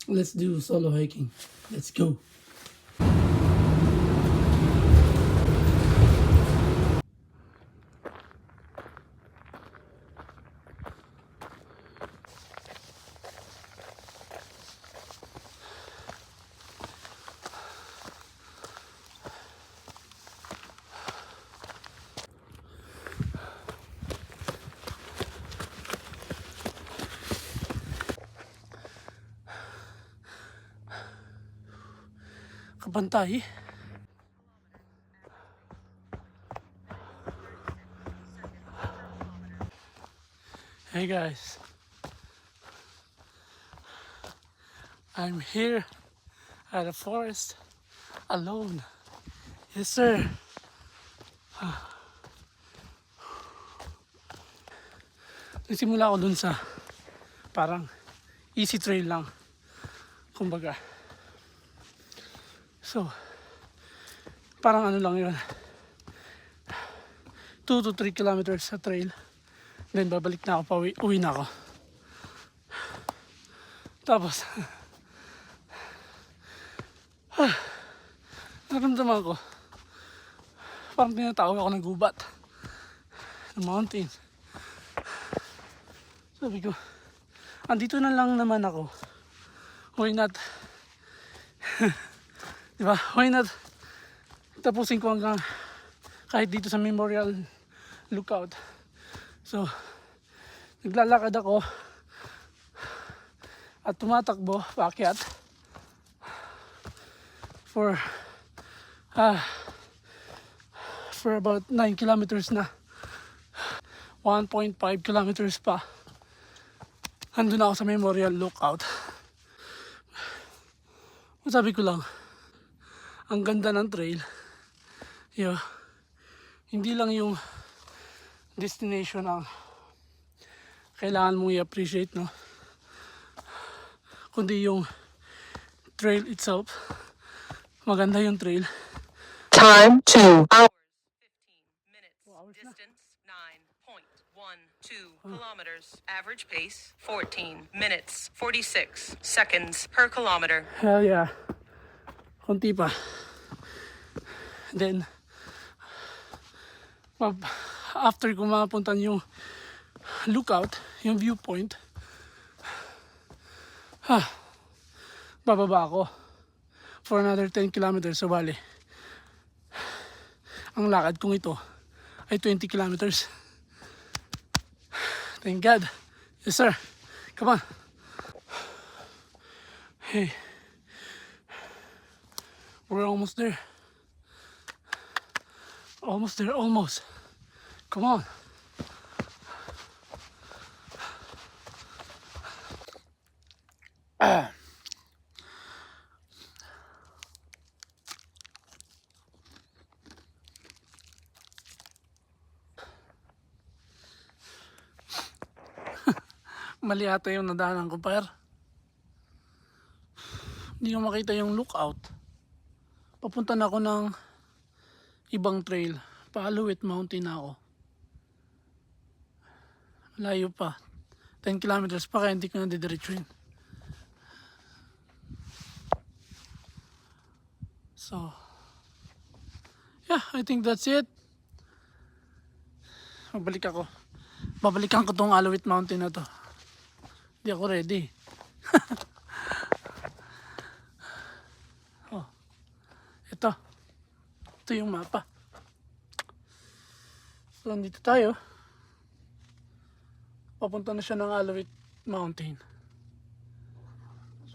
Let's do solo hiking. Let's go. Kapantay. Hey guys, I'm here at the forest alone. Yes sir. Nagsimula ako dun sa parang easy trail lang, kumbaga. So, parang ano lang yun, 2 to 3 kilometers sa trail. Then babalik na ako, uwi na ako. Tapos, naramdaman ko, parang tinatawag ako ng gubat, ng mountain. Sabi ko, andito na lang naman ako. Why not? Diba? Why not? Tapusin ko hanggang kahit dito sa Memorial Lookout. So, naglalakad ako at tumatakbo paakyat for about 9 kilometers na. 1.5 kilometers pa. Andun ako sa Memorial Lookout. Sabi ko lang, ang ganda ng trail. Yeah. Hindi lang yung destination ang kailangan mong i-appreciate, no? Kundi yung trail itself. Maganda yung trail. Time 2 hours 15 minutes. Distance 9.12 kilometers. Average pace 14 minutes 46 seconds per kilometer. Hell yeah. Konti pa. Then, after ko mapuntan yung lookout, yung viewpoint, bababa ako for another 10 kilometers. So bali, ang lakad kong ito ay 20 kilometers. Thank God. Yes sir. Come on. Hey, we're almost there. Almost there, almost. Come on. Mali ata yung nadaanan ko, par. Hindi ko makita yung lookout. Papunta na ako ng ibang trail. Paaluit Mountain na ako. Layo pa. 10 kilometers pa kaya hindi ko na didiretsuhin. So, yeah, I think that's it. Babalikan ko tong Aluit Mountain na to. Hindi ako ready. Oh, ito yung mapa. So, nandito tayo. Papunta na siya ng Aluit Mountain.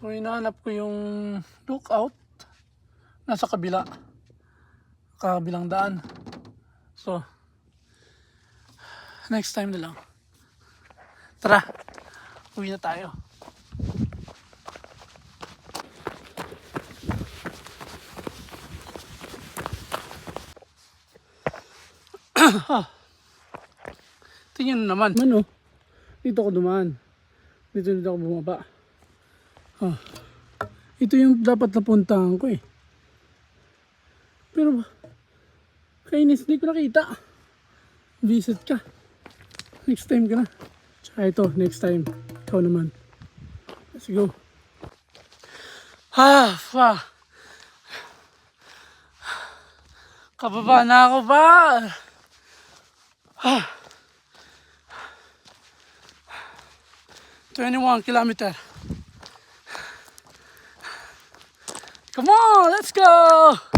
So, hinahanap ko yung lookout. Nasa kabilang daan. So, next time na lang. Tara, uwi na tayo. Tingnan naman. Ano? Dito ako dumaan. Dito ako bumaba. Ito yung dapat napuntahan ko eh. Pero kainis, hindi ko nakita. Visit ka. Next time ka na. Tsaka ito, next time. Ikaw naman. Let's go. Pa. Kababa na ako ba? 21 kilometer. Come on, let's go!